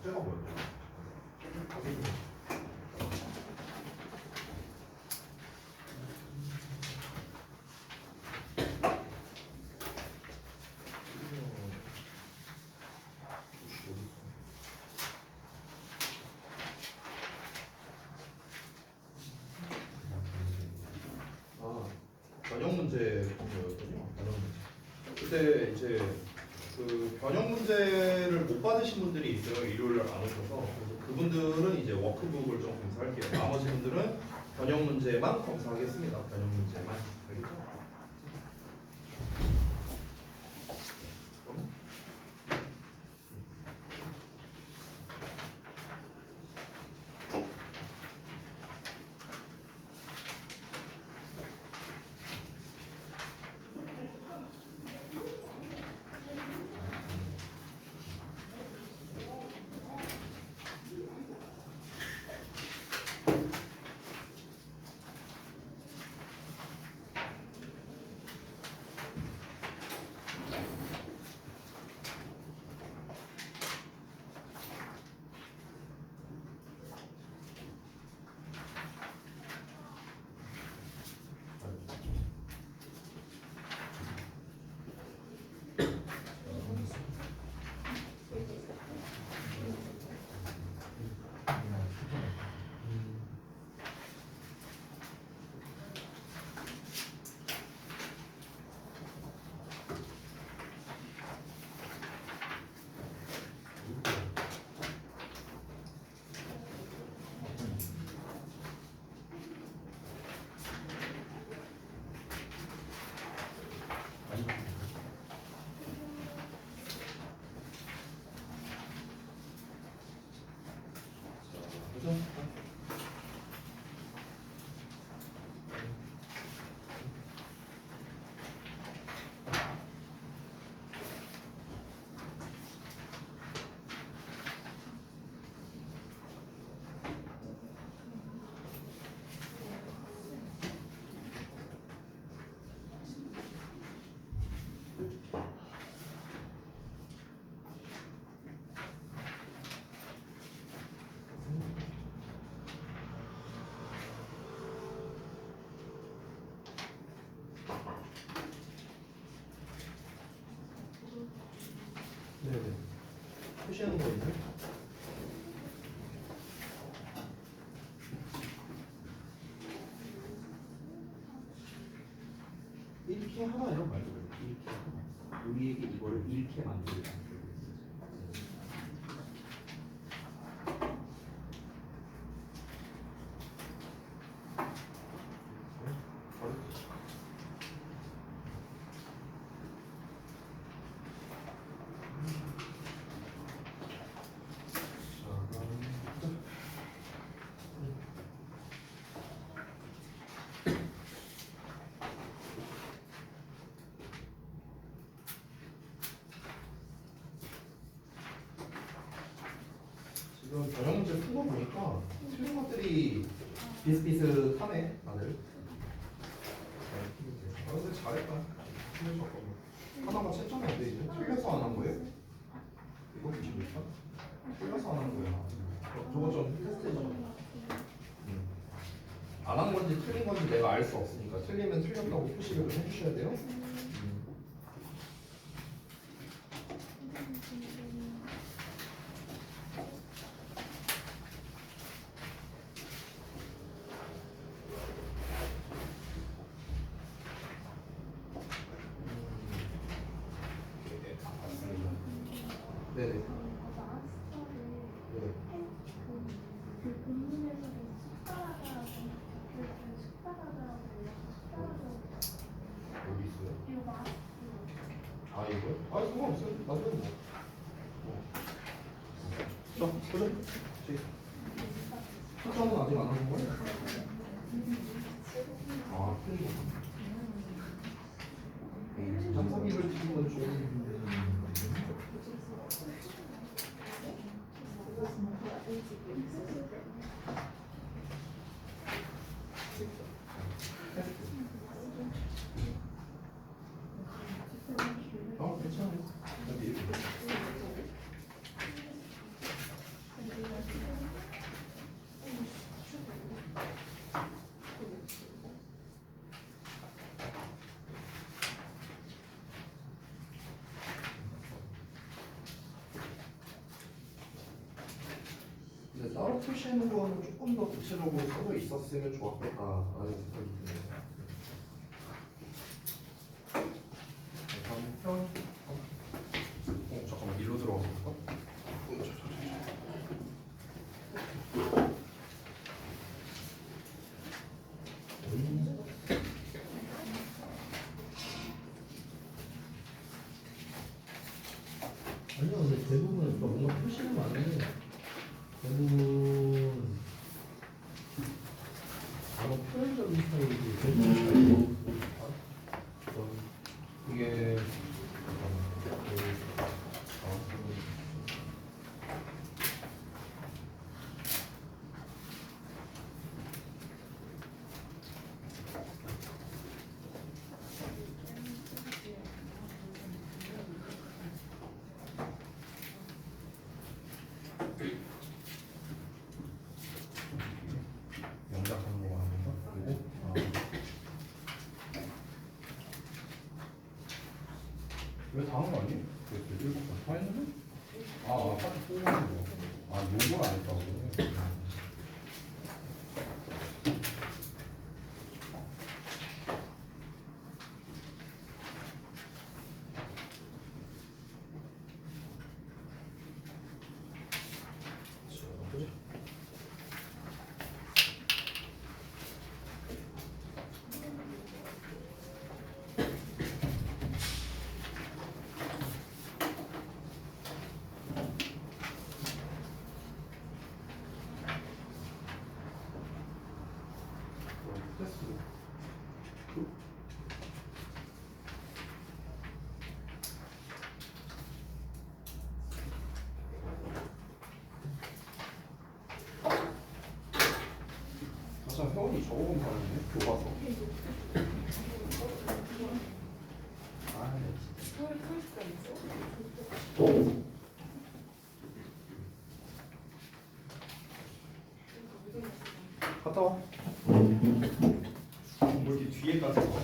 숙제가 뭐였죠? 변형 문제 공부였군요. 변형 문제. 그때 이제 그 변형 문제를 못 받으신 분들이 있어요. 일요일 날 안 오셔서. 그래서 그분들은 이제 워크북을 좀 검사할게요. 나머지 분들은 변형 문제만 검사하겠습니다. 변형 문제만. 알겠죠? 네네. 표시하는 거 있나요? 이렇게 하나 이런 말도 돼요. 이렇게 하나. 우리에게 이거를 이렇게 만들자. 지금 변형 문제 푼 거 보니까 틀린 것들이 비슷비슷하네 다들. 아 근데 잘했다. 하나만 채점이 안 돼 이제. 틀려서 안 한 거예요? 이거 보시니까 틀려서 안 한 거야. 저거 좀 테스트 좀. 안 한 건지 틀린 건지 내가 알 수 없으니까 틀리면 틀렸다고 표시를 해주셔야 돼요. 네네. 네. 어디 있어요? 아 이거요? 아 상관없어요. 나중에 뭐. 자, 보자. 수정은 아직 안 하는 거예요? 아, 틀린 거. 장사비를 틀린 건 좀. 괜찮아요. 이제 따로 표시하는 거는 조금 더 구체적으로 써져 있었으면 좋았겠다라는 생각이 드네요. 다음 편. 잠깐만 일로 들어가서 볼까? 아니요, 근데 대부분 뭔가 표시는 많은데 대부분 아마 표현적인 스타일이 대부분 이게 영작하는 거 하는 거 그리고 왜 다 한 거 아니에요? 왜 일곱 다 했는데? 파트 뽑는 거. 요걸 안 했다고. 그지? 테스트. 참 회원이 적어본 사람이네. 교과서. 갔다 와. 뭐 이렇게 뒤에까지 가.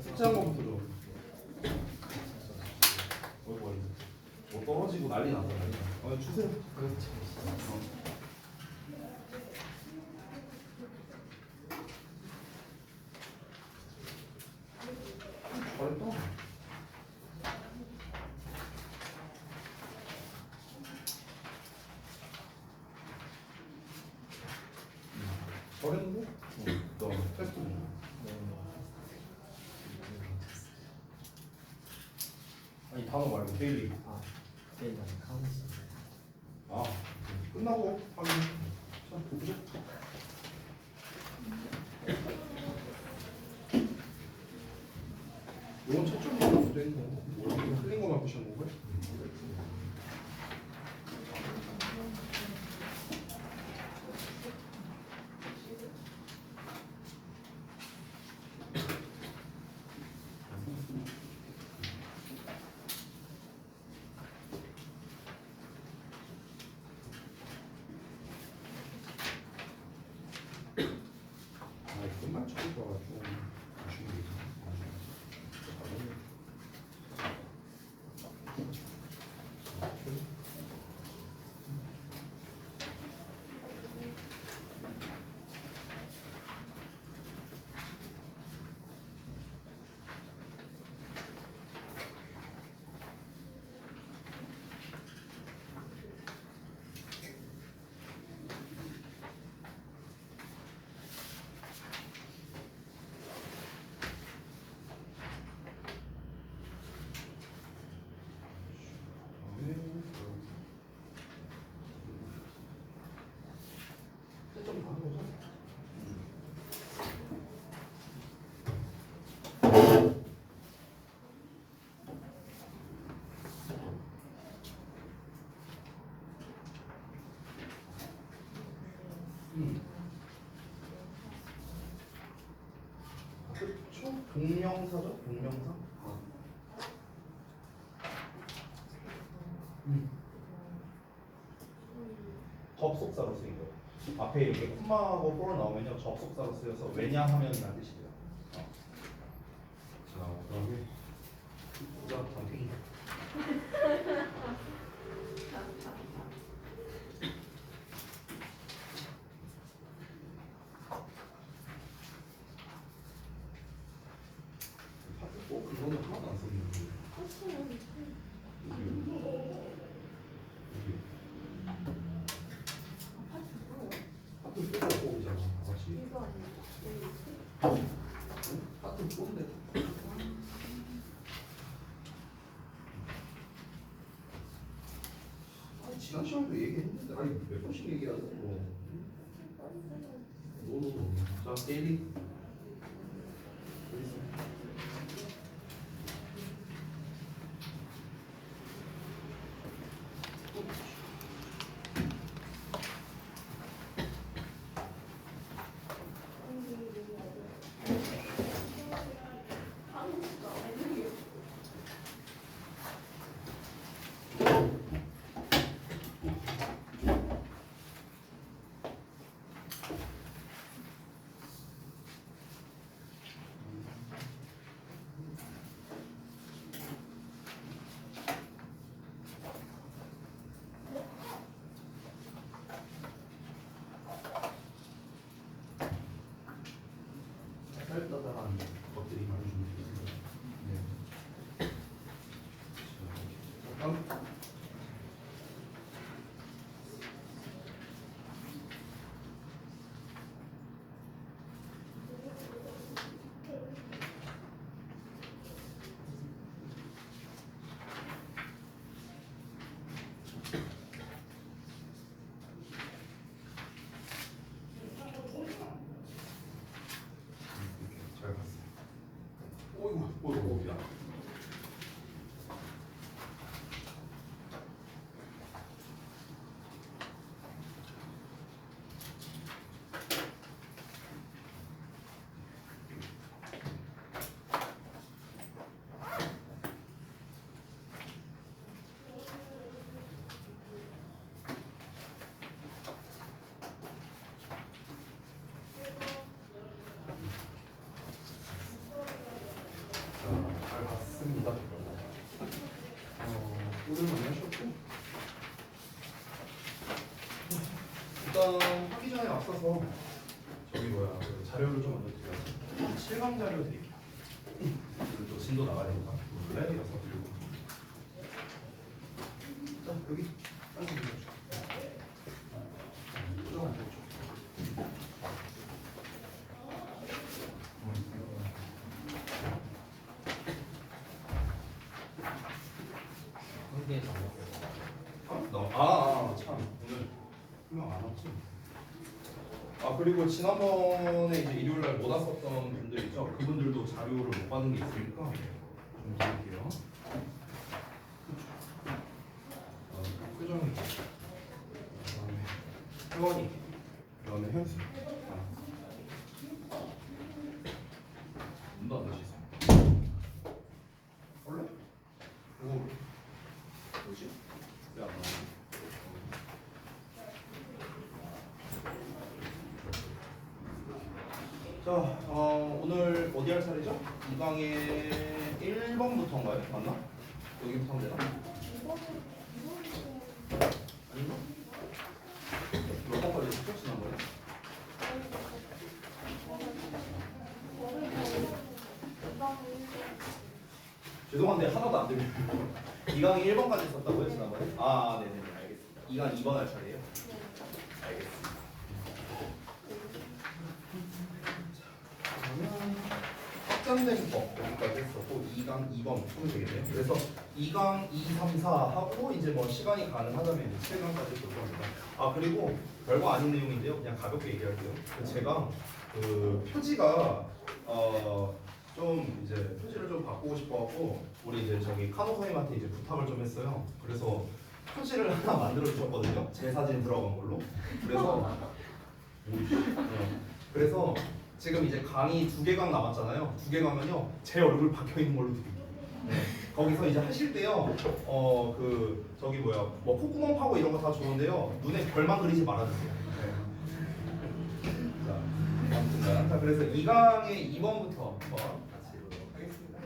숙제한 거부터 줘. 뭐 떨어지고 난리 나서 난리 나. 주세요. 그렇지. 잘했다. 잘했는데? 너 테스트 좀. 아니 단어 말고 데일리. 일단 카운스 끝나고 확인. 자 보자. 이건 채점이 잘못돼 있는 거. 뭐 틀린 거만 보시는 거고요? 끝만 쳐서 좀 아쉬운 게 있어. 채점 다 한 거죠? 그쵸? 동명사죠? 동명사? 접속사로 쓰인 거예요. 앞에 이렇게 콤마하고 폴 나오면요 접속사로 쓰여서 왜냐하면이라는 뜻이 돼요. 자, 그다음에 보자 잠탱이. 썼는데 여기 하트 빼고 오잖아 같이 하트 쏜데 지난 시간에도 얘기했는데 아니 몇 번씩 얘기하는 거 노노노 자 게리 따다란 것들이 많이 준비되어 네. 자, 다음. 잘 봤어요. 어이구, 야. 잘 봤습니다. 오늘 만나셨고 일단 하기 전에 앞서서 저기 뭐야 그 자료를 좀 먼저 드려요. 실강 자료 드릴게요. 그리고 또 진도 나가야 되니까 블랙이라서 들고. 자 여기 빨리 들려줘. 조정한 쪽. 한개 참 오늘 분명 안 왔지. 아 그리고 지난번에 이제 일요일 날 못 왔었던 분들 있죠. 그분들도 자료를 못 받은 게 있으니까 좀 드릴게요. 표정이, 그다음에 혜원이, 그다음에 현수. 눈도 안 다치세요. 원래? 뭐 뭐지? 왜안 나오지? 자, 오늘 어디 할 차례죠? 이 강의 1번부터인가요? 맞나? 여기부터 하면 되나? 아닌가? 몇 번까지 직접 지난 거예요? 죄송한데 하나도 안 들려요. 이 강의 1번까지 있었다고요? 지난번에? 네네네 알겠습니다. 이 강 2번 할 차례예요? 알겠습니다. 그러면 확장된 법 여기까지 했었고 2강 2번 보면 되겠네요. 그래서 2강 2, 3, 4 하고 이제 뭐 시간이 가능하다면 7강까지 볼 겁니다. 그리고 별거 아닌 내용인데요. 그냥 가볍게 얘기할게요. 제가 그 표지가 좀 이제 표지를 좀 바꾸고 싶어갖고 우리 이제 저기 카노 선생님한테 이제 부탁을 좀 했어요. 그래서 표지를 하나 만들어 주셨거든요. 제 사진 들어간 걸로. 그래서 지금 이제 강의 2개강 남았잖아요. 2개강은요 제 얼굴 박혀 있는 걸로 드립니다. 거기서 이제 하실 때요, 그 저기 뭐야, 뭐 콧구멍 파고 이런 거 다 좋은데요, 눈에 별만 그리지 말아주세요. 자, 아무튼 자, 그래서 2강의 2번부터 한번 같이 해보도록 하겠습니다.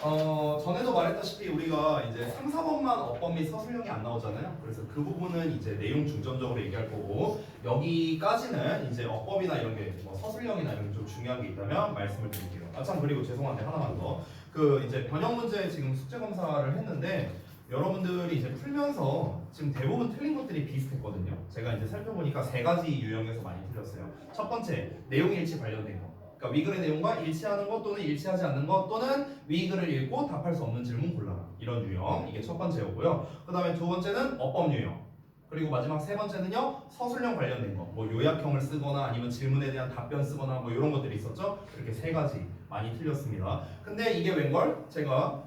전에도 말했다시피 우리가 이제 3, 4번만 어법 및 서술형이 안 나오잖아요. 그래서 그 부분은 이제 내용 중점적으로 얘기할 거고 여기까지는 이제 어법이나 이런 게 뭐 서술형이나 이런 게 좀 중요한 게 있다면 말씀을 드릴게요. 아 참 그리고 죄송한데 하나만 더. 그 이제 변형 문제 지금 숙제 검사를 했는데 여러분들이 이제 풀면서 지금 대부분 틀린 것들이 비슷했거든요. 제가 이제 살펴보니까 세 가지 유형에서 많이 틀렸어요. 첫 번째 내용 일치 관련된 거. 그러니까 위글의 내용과 일치하는 것 또는 일치하지 않는 것 또는 위글을 읽고 답할 수 없는 질문 골라라. 이런 유형. 이게 첫 번째였고요. 그 다음에 두 번째는 어법 유형. 그리고 마지막 세 번째는요. 서술형 관련된 거. 뭐 요약형을 쓰거나 아니면 질문에 대한 답변 쓰거나 뭐 이런 것들이 있었죠. 이렇게 세 가지 많이 틀렸습니다. 근데 이게 웬걸? 제가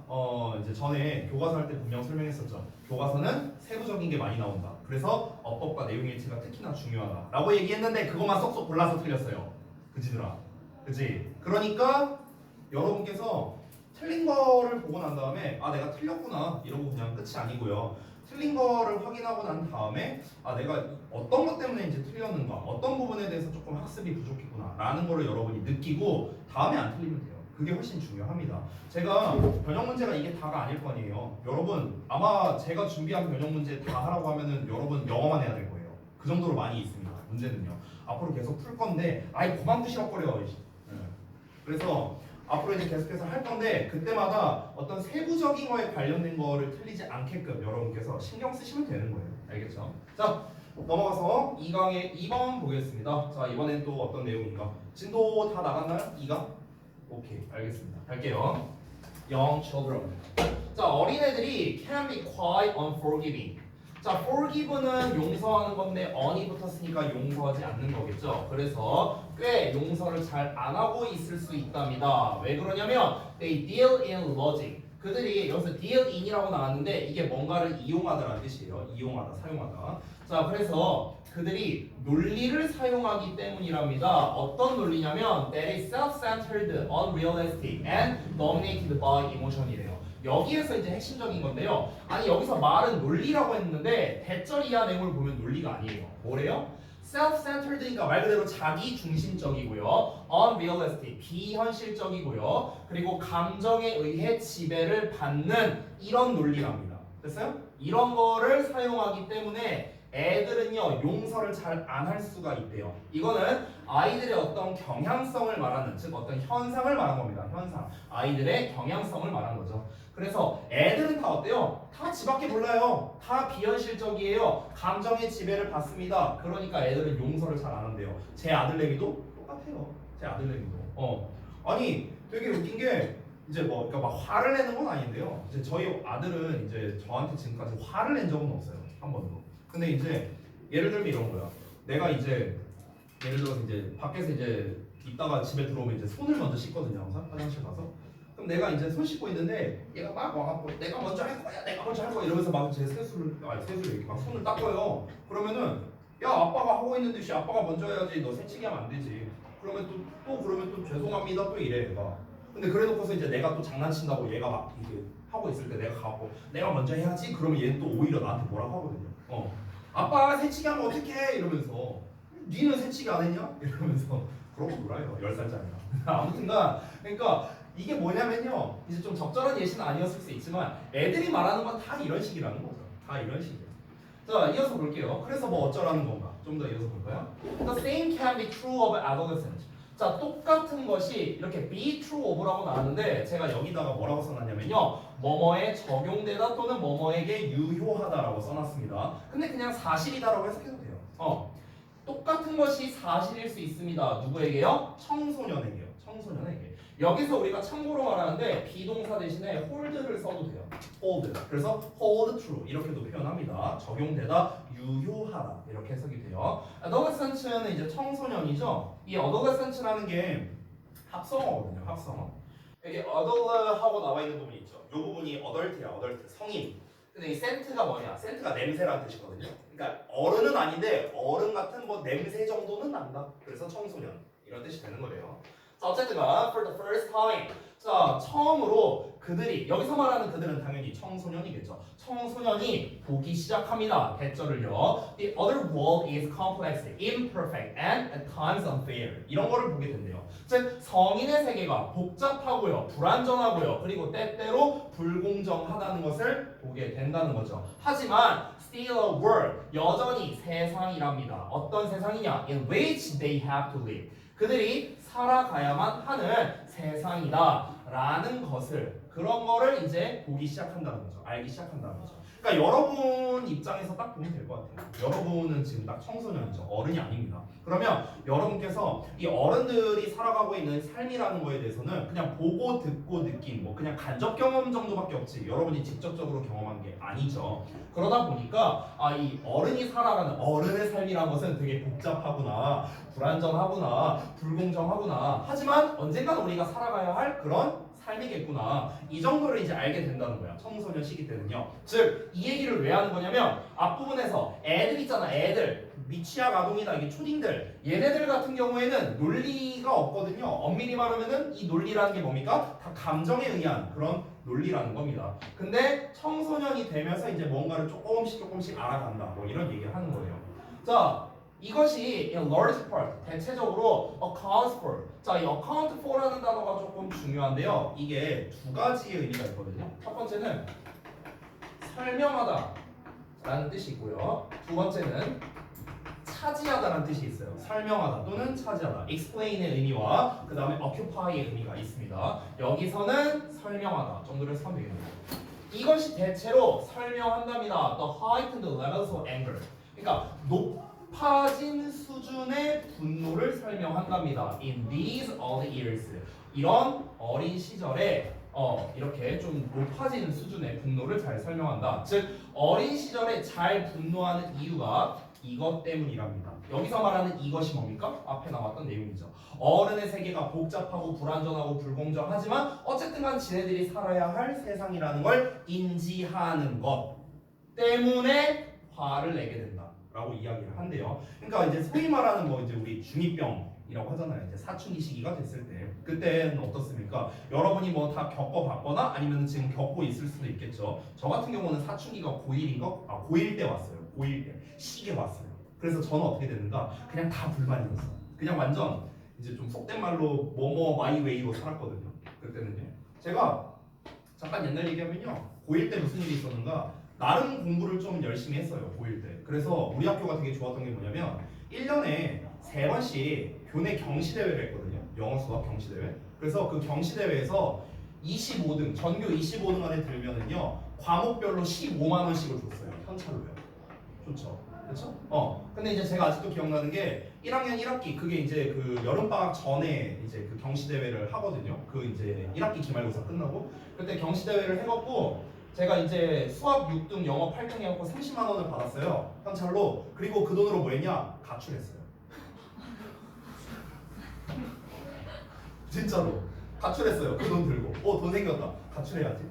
이제 전에 교과서 할 때 분명 설명했었죠. 교과서는 세부적인 게 많이 나온다. 그래서 어법과 내용 일치가 특히나 중요하다. 라고 얘기했는데 그것만 쏙쏙 골라서 틀렸어요. 그지들아. 그지? 그러니까 여러분께서 틀린 거를 보고 난 다음에 아 내가 틀렸구나 이러고 그냥 끝이 아니고요. 틀린 거를 확인하고 난 다음에 아 내가 어떤 것 때문에 이제 틀렸는가 어떤 부분에 대해서 조금 학습이 부족했구나 라는 거를 여러분이 느끼고 다음에 안 틀리면 돼요. 그게 훨씬 중요합니다. 제가 변형 문제가 이게 다가 아닐 거 아니에요. 여러분 아마 제가 준비한 변형 문제 다 하라고 하면은 여러분 영어만 해야 될 거예요. 그 정도로 많이 있습니다. 문제는요. 앞으로 계속 풀 건데 아이 그만 부시럭거려. 그래서 앞으로 이제 계속해서 할 건데 그때마다 어떤 세부적인 거에 관련된 거를 틀리지 않게끔 여러분께서 신경 쓰시면 되는 거예요. 알겠죠? 자 넘어가서 2강의 2번 보겠습니다. 자 이번엔 또 어떤 내용인가? 진도 다 나갔나요? 2강? 오케이 알겠습니다. 갈게요. Young children. 자 어린애들이 can be quite unforgiving. 자, forgive는 용서하는 건데 on이 붙었으니까 용서하지 않는 거겠죠. 그래서 꽤 용서를 잘 안 하고 있을 수 있답니다. 왜 그러냐면 they deal in logic. 그들이 여기서 deal in이라고 나왔는데 이게 뭔가를 이용하다라는 뜻이에요. 이용하다, 사용하다. 자, 그래서 그들이 논리를 사용하기 때문이랍니다. 어떤 논리냐면 that is self-centered, unrealistic, and dominated by emotion이래요. 여기에서 이제 핵심적인 건데요. 아니 여기서 말은 논리라고 했는데 대절 이하 내용을 보면 논리가 아니에요. 뭐래요? self-centered니까 말 그대로 자기 중심적이고요. unrealistic 비현실적이고요. 그리고 감정에 의해 지배를 받는 이런 논리랍니다. 됐어요? 이런 거를 사용하기 때문에 애들은요 용서를 잘 안 할 수가 있대요. 이거는 아이들의 어떤 경향성을 말하는 즉 어떤 현상을 말한 겁니다. 현상 아이들의 경향성을 말한 거죠. 그래서 애들은 다 어때요? 다 지밖에 몰라요. 다 비현실적이에요. 감정의 지배를 받습니다. 그러니까 애들은 용서를 잘 안 한대요. 제 아들내미도 똑같아요. 제 아들내미도. 아니 되게 웃긴 게 이제 뭐 그러니까 막 화를 내는 건 아닌데요. 이제 저희 아들은 이제 저한테 지금까지 화를 낸 적은 없어요. 한 번도. 근데 이제 예를 들면 이런 거야. 내가 이제 예를 들어서 이제 밖에서 이제 있다가 집에 들어오면 이제 손을 먼저 씻거든요. 항상 화장실 가서. 그럼 내가 이제 손 씻고 있는데 얘가 막 와갖고 내가 먼저 할 거야, 내가 먼저 할 거야 이러면서 막 제 세수를 이렇게 막 손을 닦아요. 그러면은 야 아빠가 하고 있는데 씨 아빠가 먼저 해야지 너 새치기 하면 안 되지. 그러면 또 그러면 또 죄송합니다 또 이래 얘가. 근데 그래놓고서 이제 내가 또 장난친다고 얘가 막 이게 하고 있을 때 내가 가고 내가 먼저 해야지 그러면 얘는 또 오히려 나한테 뭐라고 하거든요. 아빠 새치기 하면 어떡해 이러면서 니는 새치기 안 했냐 이러면서 그러고 놀아요 10살짜리가. 아무튼가 그러니까 이게 뭐냐면요 이제 좀 적절한 예시는 아니었을 수 있지만 애들이 말하는 건 다 이런 식이라는 거죠. 다 이런 식이에요. 자 이어서 볼게요. 그래서 뭐 어쩌라는 건가 좀 더 이어서 볼까요? The same can be true of adolescent. 자 똑같은 것이 이렇게 be true of라고 나왔는데 제가 여기다가 뭐라고 써놨냐면요 뭐뭐에 적용되다 또는 뭐뭐에게 유효하다라고 써놨습니다. 근데 그냥 사실이다라고 해석해도 돼요. 똑같은 것이 사실일 수 있습니다. 누구에게요? 청소년에게요. 청소년에게. 여기서 우리가 참고로 말하는데 비동사 대신에 hold를 써도 돼요. hold. 그래서 hold true 이렇게도 표현합니다. 적용되다, 유효하다 이렇게 해석이 돼요. adolescent는 이제 청소년이죠. 이 adolescent라는 게 합성어거든요. 합성어. 여기 adult하고 나와 있는 부분이 있죠. 이 부분이 adult야, adult 성인. 근데 이 센트가 뭐냐? 센트가 냄새라는 뜻이거든요. 그러니까 어른은 아닌데 어른 같은 뭐 냄새 정도는 난다. 그래서 청소년 이런 뜻이 되는 거예요. 자 어쨌든가 for the first time. 자, 처음으로 그들이 여기서 말하는 그들은 당연히 청소년이겠죠. 청소년이 보기 시작합니다. 대절을요. The other world is complex, imperfect, and at times unfair. 이런 거를 보게 된대요. 즉 성인의 세계가 복잡하고요, 불완전하고요, 그리고 때때로 불공정하다는 것을 보게 된다는 거죠. 하지만 still a world, 여전히 세상이랍니다. 어떤 세상이냐? In which they have to live. 그들이 살아가야만 하는 세상이다 라는 것을, 그런 거를 이제 보기 시작한다는 거죠. 알기 시작한다는 거죠. 그러니까 여러분 입장에서 딱 보면 될 것 같아요. 여러분은 지금 딱 청소년이죠. 어른이 아닙니다. 그러면 여러분께서 이 어른들이 살아가고 있는 삶이라는 거에 대해서는 그냥 보고 듣고 느낀 뭐 그냥 간접 경험 정도밖에 없지 여러분이 직접적으로 경험한 게 아니죠. 그러다 보니까 이 어른이 살아가는 어른의 삶이라는 것은 되게 복잡하구나, 불안전하구나, 불공정하구나, 하지만 언젠간 우리가 살아가야 할 그런 삶이겠구나, 이 정도를 이제 알게 된다는 거야. 청소년 시기 때는요. 즉 이 얘기를 왜 하는 거냐면 앞부분에서 애들 있잖아, 애들 미취학 아동이나 이게 초딩들, 얘네들 같은 경우에는 논리가 없거든요. 엄밀히 말하면은 이 논리라는 게 뭡니까? 다 감정에 의한 그런 논리라는 겁니다. 근데 청소년이 되면서 이제 뭔가를 조금씩 알아간다, 뭐 이런 얘기를 하는 거예요. 자, 이것이 in large part, 대체적으로 accounts for. 자, 이 account for라는 단어가 조금 중요한데요. 이게 두 가지의 의미가 있거든요. 첫 번째는 설명하다 라는 뜻이 있고요. 두 번째는 차지하다라는 뜻이 있어요. 설명하다 또는 차지하다. explain의 의미와 그 다음에 occupy의 의미가 있습니다. 여기서는 설명하다 정도를 쓰면 되겠네요. 이것이 대체로 설명한답니다. The heightened levels of anger. 그러니까 높아진 수준의 분노를 설명한답니다. In these early years. 이런 어린 시절에 이렇게 좀 높아지는 수준의 분노를 잘 설명한다. 즉 어린 시절에 잘 분노하는 이유가 이것 때문이랍니다. 여기서 말하는 이것이 뭡니까? 앞에 나왔던 내용이죠. 어른의 세계가 복잡하고 불완전하고 불공정하지만 어쨌든 간 지네들이 살아야 할 세상이라는 걸 인지하는 것 때문에 화를 내게 된다 라고 이야기를 한대요. 그러니까 이제 소위 말하는 뭐 이제 우리 중2병이라고 하잖아요. 이제 사춘기 시기가 됐을 때 그때는 어떻습니까? 여러분이 뭐 다 겪어봤거나 아니면 지금 겪고 있을 수도 있겠죠. 저 같은 경우는 사춘기가 고1인가? 고1 때 왔어요. 고1 때 시기에 왔어요. 그래서 저는 어떻게 됐는가? 그냥 다 불만이었어. 그냥 완전 이제 좀 속된 말로 뭐뭐 마이웨이로 살았거든요. 그때는요. 제가 잠깐 옛날 얘기하면요. 고1 때 무슨 일이 있었는가? 나름 공부를 좀 열심히 했어요. 고1 때. 그래서 우리 학교가 되게 좋았던 게 뭐냐면 1년에 3번씩 교내 경시대회를 했거든요. 영어 수학 경시대회. 그래서 그 경시대회에서 25등, 전교 25등 안에 들면은요. 과목별로 15만 원씩을 줬어요. 현찰로요. 좋죠. 그렇죠? 근데 이제 제가 아직도 기억나는 게 1학년 1학기 그게 이제 그 여름방학 전에 이제 그 경시대회를 하거든요. 그 이제 1학기 기말고사 끝나고 그때 경시대회를 해갖고 제가 이제 수학 6등, 영어 8등 해갖고 30만 원을 받았어요. 현찰로. 그리고 그 돈으로 뭐 했냐? 가출했어요. 진짜로. 가출했어요. 그 돈 들고. 돈 생겼다. 가출해야지.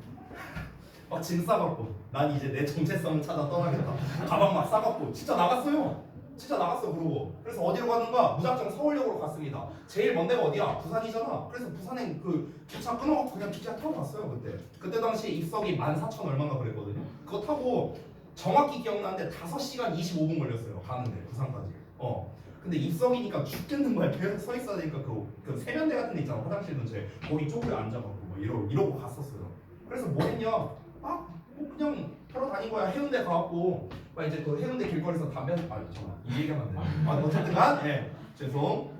막 짐 싸갖고 난 이제 내 정체성을 찾아 떠나겠다. 가방 막 싸갖고 진짜 나갔어요. 진짜 나갔어. 그러고 그래서 어디로 가는가? 무작정 서울역으로 갔습니다. 제일 먼 데가 어디야? 부산이잖아. 그래서 부산에 그 기차 끊어갖고 그냥 기차 타고 갔어요. 그때 당시 입석이 14,000 얼마인가 그랬거든요. 그거 타고 정확히 기억나는데 5시간 25분 걸렸어요. 가는데 부산까지. 근데 입석이니까 죽겠는 거야. 계속 서 있어야 되니까 그 세면대 같은 데 있잖아. 화장실 근처에 거기 쪼그려 앉아갖고 뭐 이러고 갔었어요. 그래서 뭐 했냐? 뭐 그냥 돌아다닌 거야. 해운대 가갖고 막 이제 또 해운대 길거리에서 담배 잠깐만 이 얘기하면 안 돼. 어쨌든간 죄송.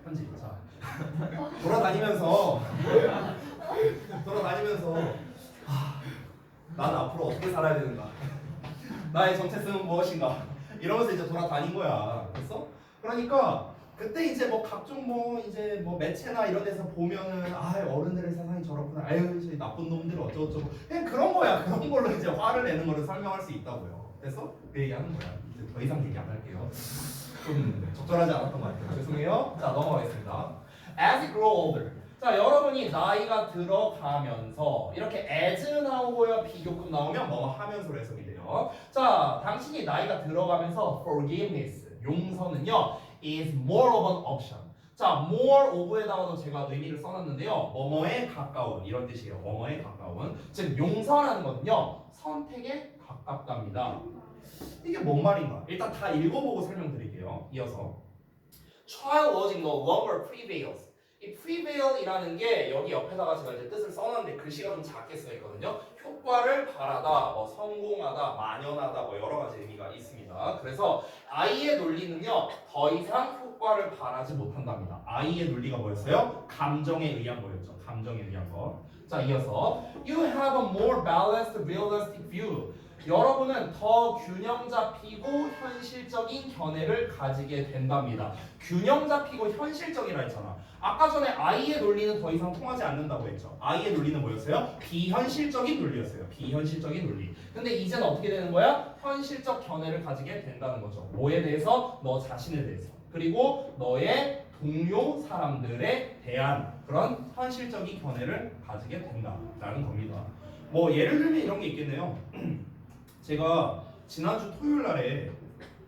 편집. 자 돌아다니면서 나는 앞으로 어떻게 살아야 되는가? 나의 정체성은 무엇인가? 이러면서 이제 돌아다닌 거야. 그랬어? 그러니까 그때 이제 뭐 각종 뭐 이제 뭐 매체나 이런 데서 보면은 어른들의 세상이 저렇구나. 저희 나쁜 놈들 어쩌고저쩌고 그냥 그런 거야. 그런 걸로 이제 화를 내는 거를 설명할 수 있다고요. 됐어? 그 얘기하는 거야. 이제 더 이상 얘기 안 할게요. 좀 적절하지 않았던 것 같아요. 죄송해요. 자 넘어가겠습니다. As you grow older. 자 여러분이 나이가 들어가면서 이렇게 as 나오고요 비교급 나오면 뭐 하면서로 해석이 돼요. 자 당신이 나이가 들어가면서 forgiveness 용서는요 is more of an option. 자, more of에다가도 제가 의미를 써놨는데요. 뭐뭐에 가까운 이런 뜻이에요. 뭐뭐에 가까운. 즉 용서라는 거는요. 선택에 가깝답니다. 이게 뭔 말인가? 일단 다 읽어보고 설명드릴게요. 이어서 trial logic no longer prevails. 이 prevail이라는 게 여기 옆에다가 제가 이제 뜻을 써놨는데 글씨가 좀 작게 써 있거든요. 효과를 바라다, 뭐 성공하다, 만연하다, 뭐 여러 가지 의미가 있습니다. 그래서 I의 논리는요 더 이상 효과를 바라지 못한답니다. I의 논리가 뭐였어요? 감정에 의한 거였죠. 감정에 의한 거. 자, 이어서 you have a more balanced, realistic view. 여러분은 더 균형 잡히고 현실적인 견해를 가지게 된답니다. 균형 잡히고 현실적이라 했잖아. 아까 전에 I의 논리는 더 이상 통하지 않는다고 했죠. I의 논리는 뭐였어요? 비현실적인 논리였어요. 비현실적인 논리. 근데 이제는 어떻게 되는 거야? 현실적 견해를 가지게 된다는 거죠. 뭐에 대해서? 너 자신에 대해서. 그리고 너의 동료 사람들에 대한 그런 현실적인 견해를 가지게 된다라는 겁니다. 뭐 예를 들면 이런 게 있겠네요. 제가 지난주 토요일 날에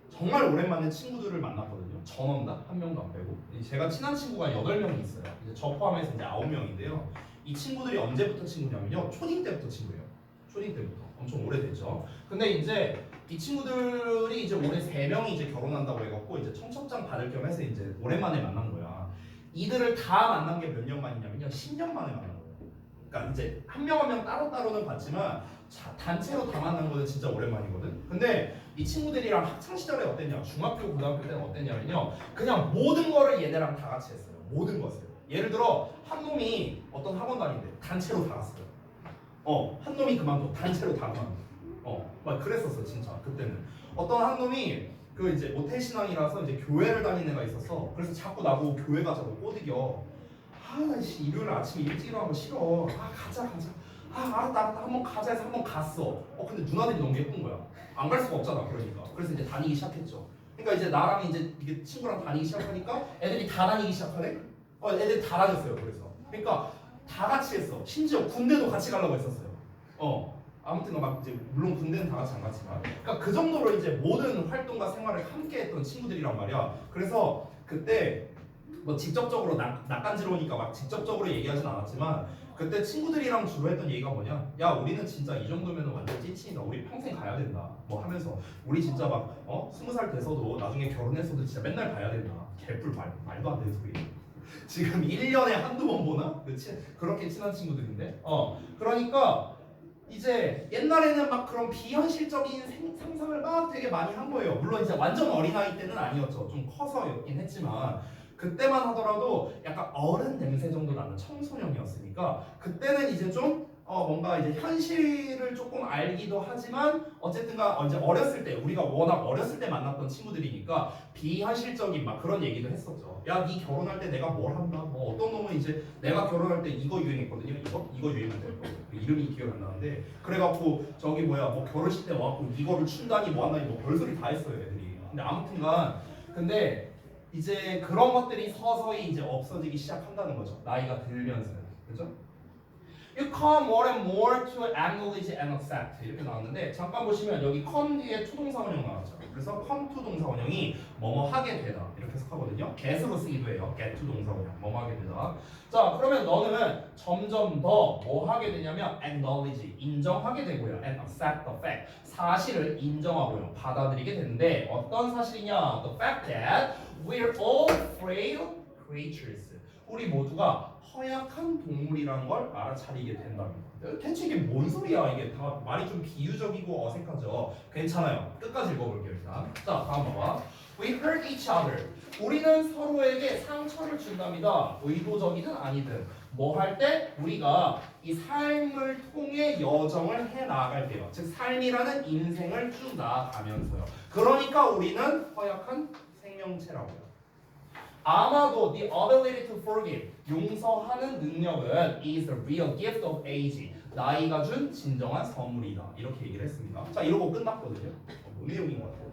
정말 오랜만에 친구들을 만났거든요. 전원다 한 명도 안 빼고. 제가 친한 친구가 8명이 있어요. 이제 저 포함해서 이제 9명인데요. 이 친구들이 언제부터 친구냐면요. 초딩 때부터 친구예요. 초딩 때부터. 엄청 오래됐죠. 근데 이제 이 친구들이 이제 올해 3명이 이제 결혼한다고 해갖고 이제 청첩장 받을 겸 해서 이제 오랜만에 만난 거야. 이들을 다 만난 게 몇 년 만이냐면요. 10년 만에 만난 거예요. 그러니까 이제 한 명 한 명 따로따로는 봤지만 단체로 다 만난 거는 진짜 오랜만이거든. 근데 이 친구들이랑 학창 시절에 어땠냐? 중학교, 고등학교 때는 어땠냐면요. 그냥 모든 거를 얘네랑 다 같이 했어요. 모든 것을. 예를 들어 한 놈이 어떤 학원 다니는데 단체로 다 갔어요. 한 놈이 그만둬. 단체로 다 그만둬. 막 그랬었어 진짜 그때는. 어떤 한 놈이 그 이제 모태 신앙이라서 이제 교회를 다니는 애가 있었어. 그래서 자꾸 나보고 교회 가자고 꼬드겨. 나 일요일 아침에 일찍 일어나는 거 싫어. 가자. 알았다 한번 가자 해서 한번 갔어. 근데 누나들이 너무 예쁜 거야. 안 갈 수가 없잖아. 그러니까 그래서 이제 다니기 시작했죠. 그러니까 이제 나랑 이제 이게 친구랑 다니기 시작하니까 애들이 다 다니기 시작하네. 애들이 다 다녔어요. 그러니까 다 같이 했어. 심지어 군대도 같이 가려고 했었어요. 아무튼 막 이제 물론 군대는 다 같이 안 갔지만, 그러니까 그 정도로 이제 모든 활동과 생활을 함께했던 친구들이란 말이야. 그래서 그때 뭐 직접적으로 낯간지러우니까 막 직접적으로 얘기하진 않았지만 그때 친구들이랑 주로 했던 얘기가 뭐냐? 야, 우리는 진짜 이 정도면 완전 찐친이다. 우리 평생 가야 된다. 뭐 하면서 우리 진짜 막 20살 돼서도 나중에 결혼했어도 진짜 맨날 가야 된다. 개뿔 말도 안 되는 소리. 지금 1년에 한두 번 보나? 그렇게 친한 친구들인데. 그러니까 이제 옛날에는 막 그런 비현실적인 상상을 막 되게 많이 한 거예요. 물론 이제 완전 어린아이 때는 아니었죠. 좀 커서였긴 했지만 그때만 하더라도 약간 어른 냄새 정도 나는 청소년이었으니까 그때는 이제 좀 뭔가 이제 현실을 조금 알기도 하지만 어쨌든가 이제 어렸을 때 우리가 워낙 어렸을 때 만났던 친구들이니까 비현실적인 막 그런 얘기도 했었죠. 야, 네 결혼할 때 내가 뭘 한다. 뭐 어떤 놈은 이제 내가 결혼할 때 이거 유행했거든요. 이거 유행했거든요. 이름이 기억 안 나는데 그래갖고 저기 뭐 결혼식 때 와갖고 이거를 춘다니 뭐 한다니 뭐 별소리 다 했어요 애들이. 근데 아무튼간 근데 이제 그런 것들이 서서히 이제 없어지기 시작한다는 거죠. 나이가 들면서는. 그죠? You come more and more to acknowledge and accept 이렇게 나왔는데 잠깐 보시면 여기 come 뒤에 투동사 원형 나왔죠. 그래서 come to 동사 원형이 뭐뭐 하게 되다 이렇게 해석하거든요. get으로 쓰기도 해요. get to 동사 원형 뭐뭐 하게 되다. 자, 그러면 너는 점점 더 뭐 하게 되냐면 acknowledge 인정하게 되고요. and accept the fact 사실을 인정하고요. 받아들이게 되는데 어떤 사실이냐? The fact that we're all frail creatures. 우리 모두가 허약한 동물이라는 걸 알아차리게 된답니다. 대체 이게 뭔 소리야? 이게 다 말이 좀 비유적이고 어색하죠. 괜찮아요. 끝까지 읽어볼게요 일단. 자, 다음 봐봐. We hurt each other. 우리는 서로에게 상처를 준답니다. 의도적이든 아니든. 뭐 할 때? 우리가 이 삶을 통해 여정을 해 나아갈 때요. 즉 삶이라는 인생을 쭉 나아가면서요. 그러니까 우리는 허약한 생명체라고요. 아마도 the ability to forgive 용서하는 능력은 is the real gift of age 나이가 준 진정한 선물이다 이렇게 얘기를 했습니다. 자, 이러고 끝났거든요. 뭔 내용인 것 같아요?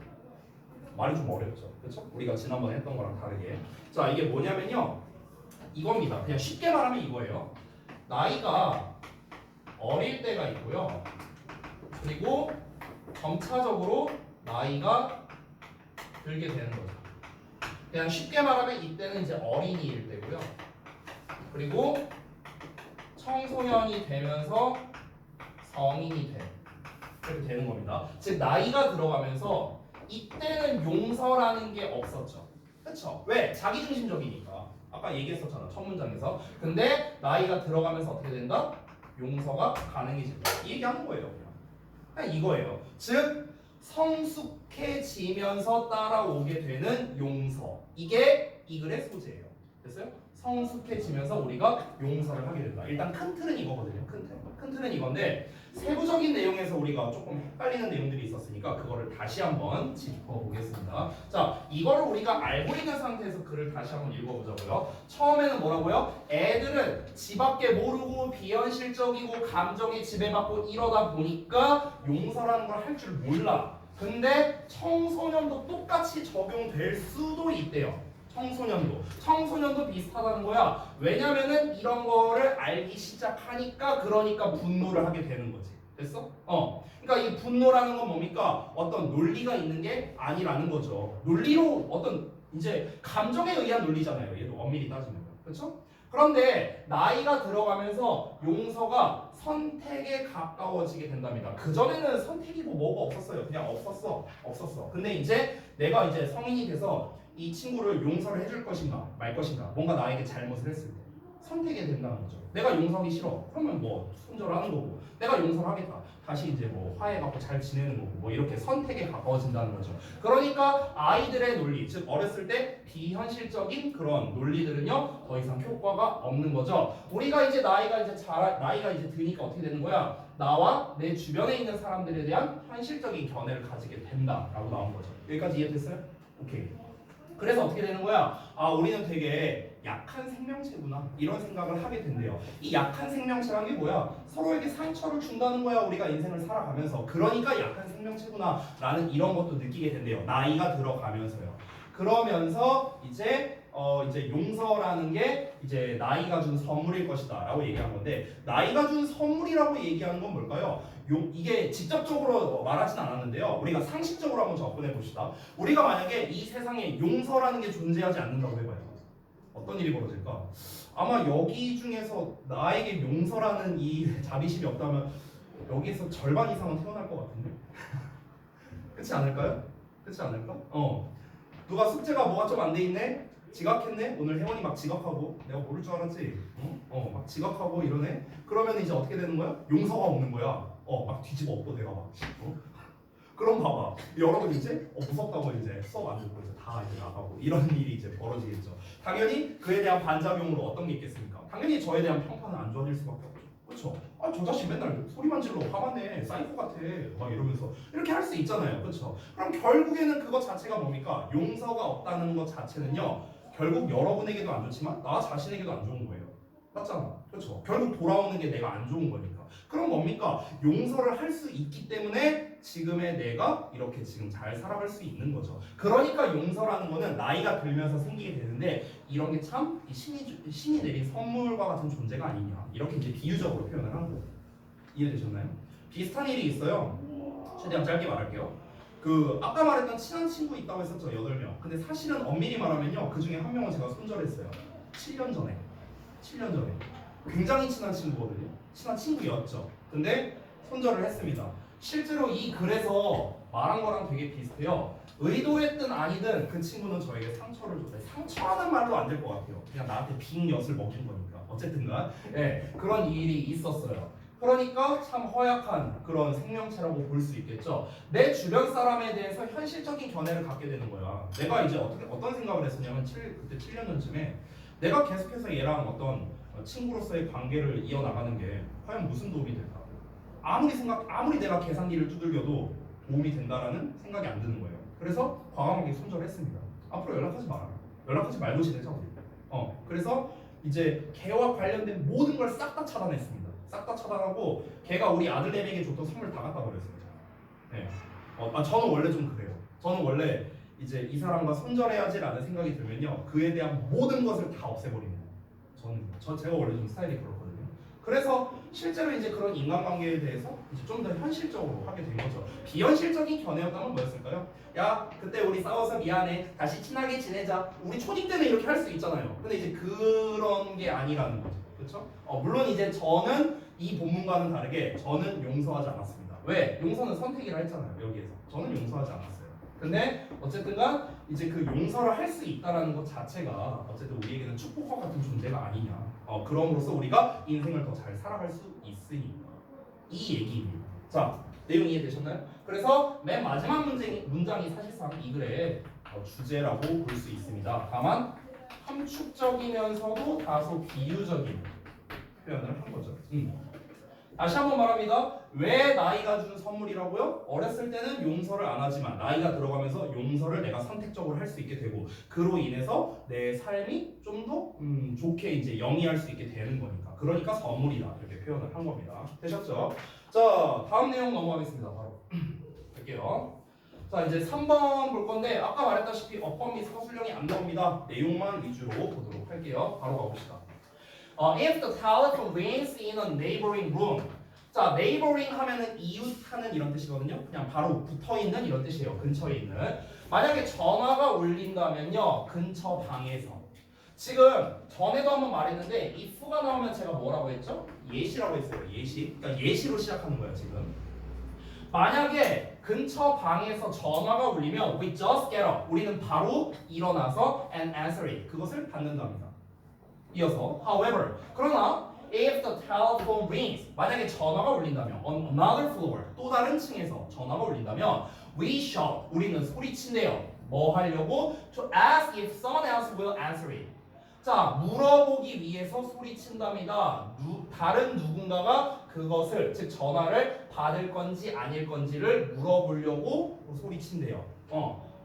말이 좀 어렵죠, 그렇죠? 우리가 지난번에 했던 거랑 다르게. 자, 이게 뭐냐면요, 이겁니다. 그냥 쉽게 말하면 이거예요. 나이가 어릴 때가 있고요. 그리고 점차적으로 나이가 들게 되는 거죠. 그냥 쉽게 말하면 이때는 이제 어린이일 때고요. 그리고 청소년이 되면서 성인이 돼. 이렇게 되는 겁니다. 즉 나이가 들어가면서 이때는 용서라는 게 없었죠. 그렇죠? 왜? 자기중심적이니까. 아까 얘기했었잖아. 첫 문장에서. 근데 나이가 들어가면서 어떻게 된다? 용서가 가능해진다. 이 얘기하는 거예요. 그냥 이거예요. 즉 성숙해지면서 따라오게 되는 용서. 이게 이 글의 소재예요. 됐어요? 성숙해지면서 우리가 용서를 하게 된다. 일단 큰 틀은 이거거든요. 큰 틀은 이건데 세부적인 내용에서 우리가 조금 헷갈리는 내용들이 있었으니까 그거를 다시 한번 짚어보겠습니다. 자, 이거를 우리가 알고 있는 상태에서 글을 다시 한번 읽어보자고요. 처음에는 뭐라고요? 애들은 지 밖에 모르고 비현실적이고 감정에 지배받고 이러다 보니까 용서라는 걸 할 줄 몰라. 근데 청소년도 똑같이 적용될 수도 있대요. 청소년도 비슷하다는 거야. 왜냐면은 이런 거를 알기 시작하니까 그러니까 분노를 하게 되는 거지. 됐어? 그러니까 이 분노라는 건 뭡니까? 어떤 논리가 있는 게 아니라는 거죠. 논리로 어떤 이제 감정에 의한 논리잖아요. 얘도 엄밀히 따지면. 그렇죠? 그런데 나이가 들어가면서 용서가 선택에 가까워지게 된답니다. 그전에는 선택이고 뭐가 없었어요. 그냥 없었어. 근데 이제 내가 이제 성인이 돼서 이 친구를 용서를 해줄 것인가 말 것인가 뭔가 나에게 잘못을 했을 때 선택이 된다는 거죠. 내가 용서하기 싫어. 그러면 뭐 손절하는 거고 내가 용서를 하겠다. 다시 이제 뭐 화해갖고 잘 지내는 거고 뭐 이렇게 선택에 가까워진다는 거죠. 그러니까 아이들의 논리, 즉 어렸을 때 비현실적인 그런 논리들은요 더 이상 효과가 없는 거죠. 우리가 이제 나이가 이제 드니까 어떻게 되는 거야? 나와 내 주변에 있는 사람들에 대한 현실적인 견해를 가지게 된다라고 나온 거죠. 여기까지 이해됐어요? 오케이. 그래서 어떻게 되는 거야? 아, 우리는 되게 약한 생명체구나 이런 생각을 하게 된대요. 이 약한 생명체란 게 뭐야? 서로에게 상처를 준다는 거야. 우리가 인생을 살아가면서. 그러니까 약한 생명체구나 라는 이런 것도 느끼게 된대요. 나이가 들어가면서요. 그러면서 이제 용서라는 게 이제 나이가 준 선물일 것이다 라고 얘기한 건데 나이가 준 선물이라고 얘기하는 건 뭘까요? 이게 직접적으로 말하진 않았는데요. 우리가 상식적으로 한번 접근해 봅시다. 우리가 만약에 이 세상에 용서라는 게 존재하지 않는다고 해봐요. 어떤 일이 벌어질까? 아마 여기 중에서 나에게 용서라는 이 자비심이 없다면 여기에서 절반 이상은 태어날 것 같은데? 그렇지 않을까요? 그렇지 않을까? 누가 숙제가 뭐가 좀 안 돼 있네? 지각했네? 오늘 혜원이 막 지각하고 내가 모를 줄 알았지? 막 지각하고 이러네? 그러면 이제 어떻게 되는 거야? 용서가 없는 거야. 막 뒤집어 엎고 내가 막 그럼 봐봐 여러분 이제 무섭다고 이제 수업 안 듣고 이제 다 이제 나가고 이런 일이 이제 벌어지겠죠. 당연히 그에 대한 반작용으로 어떤 게 있겠습니까? 당연히 저에 대한 평판은 안 좋아질 수밖에 없죠. 그렇죠? 저 자식 맨날 소리만 질러 화만 내 사이코 같아 막 이러면서 이렇게 할 수 있잖아요. 그렇죠? 그럼 결국에는 그것 자체가 뭡니까? 용서가 없다는 것 자체는요 결국 여러분에게도 안 좋지만 나 자신에게도 안 좋은 거예요. 맞잖아. 그렇죠? 결국 돌아오는 게 내가 안 좋은 거니까. 그럼 뭡니까? 용서를 할 수 있기 때문에 지금의 내가 이렇게 지금 잘 살아갈 수 있는 거죠. 그러니까 용서라는 거는 나이가 들면서 생기게 되는데 이런 게 참 신이 내린 선물과 같은 존재가 아니냐. 이렇게 이제 비유적으로 표현을 하는 거예요. 이해되셨나요? 비슷한 일이 있어요. 최대한 짧게 말할게요. 아까 말했던 친한 친구 있다고 했었죠. 8명. 근데 사실은 엄밀히 말하면요. 그 중에 한 명은 제가 손절했어요. 7년 전에. 굉장히 친한 친구거든요. 친한 친구였죠. 근데 손절을 했습니다. 실제로 이 글에서 말한 거랑 되게 비슷해요. 의도했든 아니든 그 친구는 저에게 상처를 줬어요. 상처라는 말로 안 될 것 같아요. 그냥 나한테 빈 엿을 먹인 거니까. 어쨌든간 그런 일이 있었어요. 그러니까 참 허약한 그런 생명체라고 볼 수 있겠죠. 내 주변 사람에 대해서 현실적인 견해를 갖게 되는 거야. 내가 이제 어떤 생각을 했었냐면 그때 7년 전쯤에 내가 계속해서 얘랑 어떤 친구로서의 관계를 이어나가는 게 과연 무슨 도움이 될까? 아무리 내가 계산기를 두들겨도 도움이 된다라는 생각이 안 드는 거예요. 그래서 과감하게 손절했습니다. 앞으로 연락하지 말고 지내자 우리. 그래서 이제 걔와 관련된 모든 걸 싹 다 차단했습니다. 싹 다 차단하고 걔가 우리 아들내미에게 줬던 선물 다 갖다 버렸어요. 저는 원래 좀 그래요. 저는 원래 이제 이 사람과 손절해야지라는 생각이 들면요, 그에 대한 모든 것을 다 없애버립니다. 제가 원래 좀 스타일이 그렇거든요. 그래서 실제로 이제 그런 인간관계에 대해서 이제 좀 더 현실적으로 하게 된 거죠. 비현실적인 견해였던 건 뭐였을까요? 야, 그때 우리 싸워서 미안해. 다시 친하게 지내자. 우리 초딩 때는 이렇게 할 수 있잖아요. 근데 이제 그런 게 아니라는 거죠. 그렇죠? 물론 이제 저는 이 본문과는 다르게 저는 용서하지 않았습니다. 왜? 용서는 선택이라 했잖아요. 여기에서. 저는 용서하지 않았어요. 근데 어쨌든간 이제 그 용서를 할 수 있다라는 것 자체가 어쨌든 우리에게는 축복과 같은 존재가 아니냐. 그럼으로써 우리가 인생을 더 잘 살아갈 수 있으니까 이 얘기입니다. 자, 내용 이해되셨나요? 그래서 맨 마지막 문장이 사실상 이 글의 주제라고 볼 수 있습니다. 다만 함축적이면서도 다소 비유적인 표현을 한 거죠. 다시 한번 말합니다. 왜 나이가 준 선물이라고요? 어렸을 때는 용서를 안 하지만 나이가 들어가면서 용서를 내가 선택적으로 할 수 있게 되고 그로 인해서 내 삶이 좀 더 좋게 이제 영위할 수 있게 되는 거니까. 그러니까 선물이다 이렇게 표현을 한 겁니다. 되셨죠? 자, 다음 내용 넘어가겠습니다. 바로 볼게요. 자, 이제 3번 볼 건데 아까 말했다시피 어법 및 서술형이 안 나옵니다. 내용만 위주로 보도록 할게요. 바로 가봅시다. If the telephone rings in a neighboring room. 자, neighboring 하면은 이웃하는 이런 뜻이거든요. 그냥 바로 붙어 있는 이런 뜻이에요. 근처에 있는. 만약에 전화가 울린다면요, 근처 방에서. 지금 전에도 한번 말했는데 if가 나오면 제가 뭐라고 했죠? 예시라고 했어요. 예시. 그러니까 예시로 시작하는 거예요, 지금. 만약에 근처 방에서 전화가 울리면 we just get up. 우리는 바로 일어나서 and answer it. 그것을 받는답니다. 이어서 however 그러나 if the telephone rings 만약에 전화가 울린다면 on another floor 또 다른 층에서 전화가 울린다면 we shout 우리는 소리친대요. 뭐 하려고? To ask if someone else will answer it. 자, 물어보기 위해서 소리친답니다. 다른 누군가가 그것을 즉 전화를 받을 건지 아닐 건지를 물어보려고 소리친대요.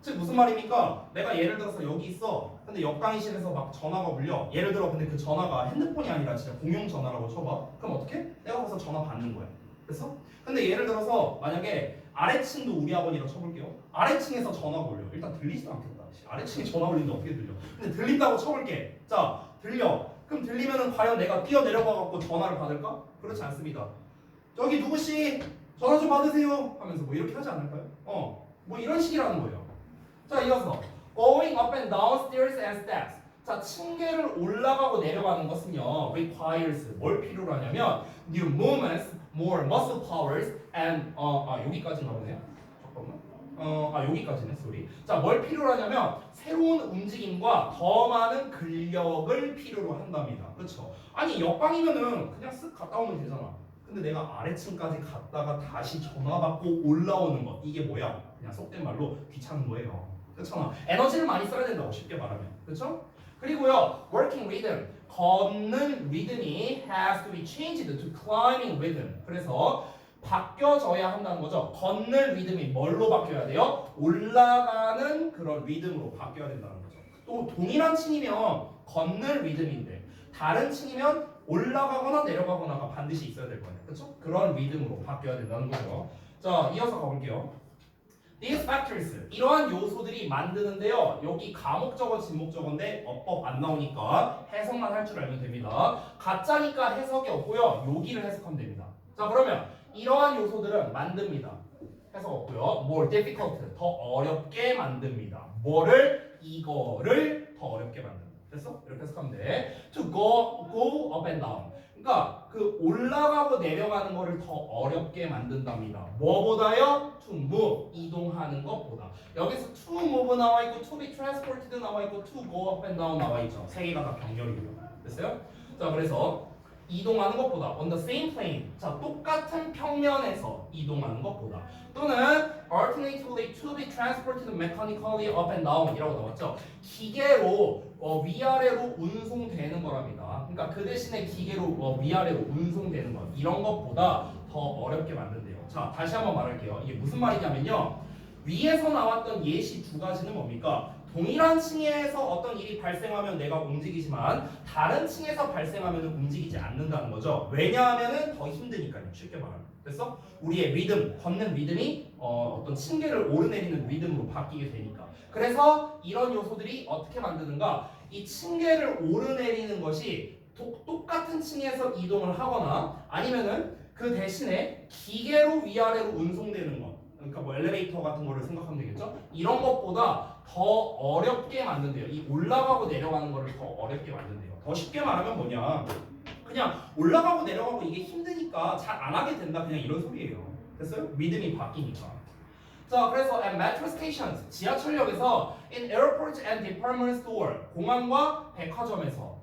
즉 무슨 말입니까? 내가 예를 들어서 여기 있어. 근데 옆 강의실에서 막 전화가 울려. 예를 들어 근데 그 전화가 핸드폰이 아니라 진짜 공용 전화라고 쳐봐. 그럼 어떻게? 내가 가서 전화 받는 거야. 됐어? 근데 예를 들어서 만약에 아래층도 우리 학원이라고 쳐볼게요. 아래층에서 전화가 울려. 일단 들리지도 않겠다. 아래층에 전화 울리는데 어떻게 들려? 근데 들린다고 쳐볼게. 자, 들려. 그럼 들리면은 과연 내가 뛰어 내려가 갖고 전화를 받을까? 그렇지 않습니다. 저기 누구씨 전화 좀 받으세요 하면서 뭐 이렇게 하지 않을까요? 뭐 이런 식이라는 거예요. 자, 이어서 going up and down stairs and steps. 자, 층계를 올라가고 내려가는 것은요 requires 뭘 필요로 하냐면 new movements, more muscle powers and 여기까지인가 보네요. 잠깐만. 여기까지네, 소리. 자, 뭘 필요로 하냐면 새로운 움직임과 더 많은 근력을 필요로 한답니다. 그렇죠? 아니, 옆방이면은 그냥 쓱 갔다 오면 되잖아. 근데 내가 아래층까지 갔다가 다시 전화 받고 올라오는 것 이게 뭐야? 그냥 속된 말로 귀찮은 거예요. 그렇잖아. 에너지를 많이 써야 된다고 쉽게 말하면. 그렇죠? 그리고요, working rhythm. 걷는 리듬이 has to be changed to climbing rhythm. 그래서 바뀌어져야 한다는 거죠. 걷는 리듬이 뭘로 바뀌어야 돼요? 올라가는 그런 리듬으로 바뀌어야 된다는 거죠. 또 동일한 층이면 걷는 리듬인데 다른 층이면 올라가거나 내려가거나가 반드시 있어야 될 거예요. 그렇죠? 그런 리듬으로 바뀌어야 된다는 거죠. 자, 이어서 가볼게요. These factors, 이러한 요소들이 만드는데요. 여기 가목적어, 진목적어인데 어법 안 나오니까 해석만 할 줄 알면 됩니다. 가짜니까 해석이 없고요. 여기를 해석하면 됩니다. 자, 그러면 이러한 요소들은 만듭니다. 해석 없고요. more difficult, 더 어렵게 만듭니다. 뭐를? 이거를 더 어렵게 만듭니다. 됐어? 이렇게 해석하면 돼. To go up and down. 그러니까 그 올라가고 내려가는 거를 더 어렵게 만든답니다. 뭐보다요? To move, 이동하는 것보다. 여기서 to move 나와 있고 to be transported 나와 있고 to go up and down 나와 있죠. 세 개가 다 병렬이고요. 됐어요? 자, 그래서 이동하는 것보다 on the same plane. 자, 똑같은 평면에서 이동하는 것보다. 또는 alternatively to be transported mechanically up and down 이라고 나왔죠. 기계로 위아래로 운송되는 거랍니다. 그러니까 그 대신에 기계로 위아래로 운송되는 것 이런 것보다 더 어렵게 만든대요. 자, 다시 한번 말할게요. 이게 무슨 말이냐면요. 위에서 나왔던 예시 두 가지는 뭡니까? 동일한 층에서 어떤 일이 발생하면 내가 움직이지만 다른 층에서 발생하면 움직이지 않는다는 거죠. 왜냐하면 더 힘드니까요. 쉽게 말하면. 됐어? 우리의 리듬, 걷는 리듬이 어떤 층계를 오르내리는 리듬으로 바뀌게 되니까. 그래서 이런 요소들이 어떻게 만드는가? 이 층계를 오르내리는 것이 똑같은 층에서 이동을 하거나 아니면은 그 대신에 기계로 위아래로 운송되는 것. 그러니까 뭐 엘리베이터 같은 거를 생각하면 되겠죠? 이런 것보다 더 어렵게 만든대요. 이 올라가고 내려가는 거를 더 어렵게 만든대요. 더 쉽게 말하면 뭐냐? 그냥 올라가고 내려가고 이게 힘드니까 잘 안 하게 된다. 그냥 이런 소리예요. 됐어요? 리듬이 바뀌니까. 자, 그래서 at metro stations, 지하철역에서 in airport and department store, 공항과 백화점에서